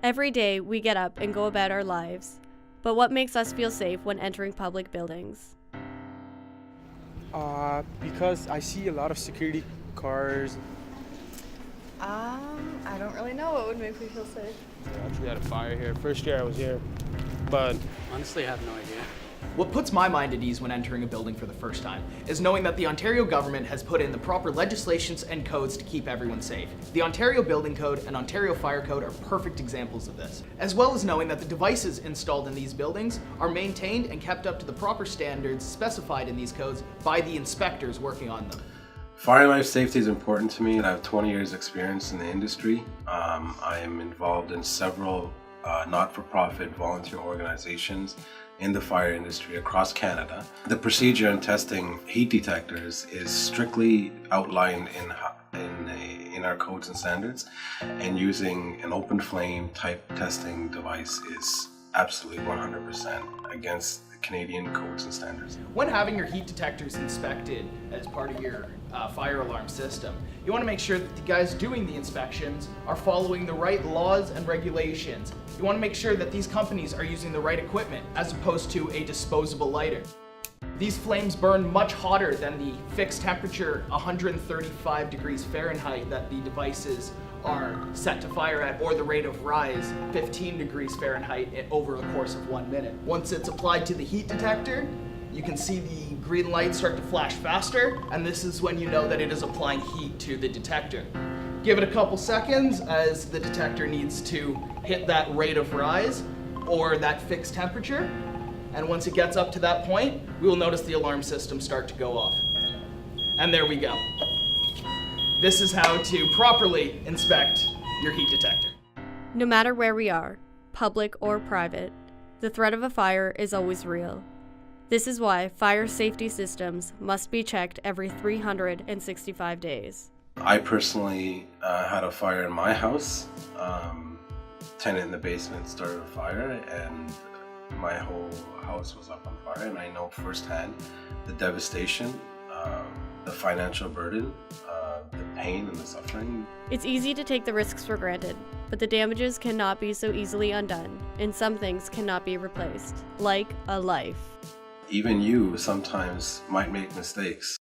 Every day, we get up and go about our lives. But what makes us feel safe when entering public buildings? Because I see a lot of security cars. I don't really know what would make me feel safe. I actually had a fire here. First year I was here, but honestly I have no idea. What puts my mind at ease when entering a building for the first time is knowing that the Ontario government has put in the proper legislations and codes to keep everyone safe. The Ontario Building Code and Ontario Fire Code are perfect examples of this, as well as knowing that the devices installed in these buildings are maintained and kept up to the proper standards specified in these codes by the inspectors working on them. Fire and life safety is important to me. I have 20 years experience in the industry. I am involved in several not-for-profit volunteer organizations in the fire industry across Canada. The procedure in testing heat detectors is strictly outlined in our codes and standards, and using an open flame type testing device is absolutely 100% against Canadian codes and standards. When having your heat detectors inspected as part of your fire alarm system, you want to make sure that the guys doing the inspections are following the right laws and regulations. You want to make sure that these companies are using the right equipment as opposed to a disposable lighter. These flames burn much hotter than the fixed temperature 135 degrees Fahrenheit that the devices are set to fire at, or the rate of rise 15 degrees Fahrenheit over the course of 1 minute. Once it's applied to the heat detector, you can see the green light start to flash faster, and this is when you know that it is applying heat to the detector. Give it a couple seconds as the detector needs to hit that rate of rise or that fixed temperature, and once it gets up to that point, we will notice the alarm system start to go off. And there we go. This is how to properly inspect your heat detector. No matter where we are, public or private, the threat of a fire is always real. This is why fire safety systems must be checked every 365 days. I personally had a fire in my house. Tenant in the basement started a fire, and my whole house was up on fire, and I know firsthand the devastation, the financial burden, the pain and the suffering. It's easy to take the risks for granted, but the damages cannot be so easily undone, and some things cannot be replaced, like a life. Even you sometimes might make mistakes.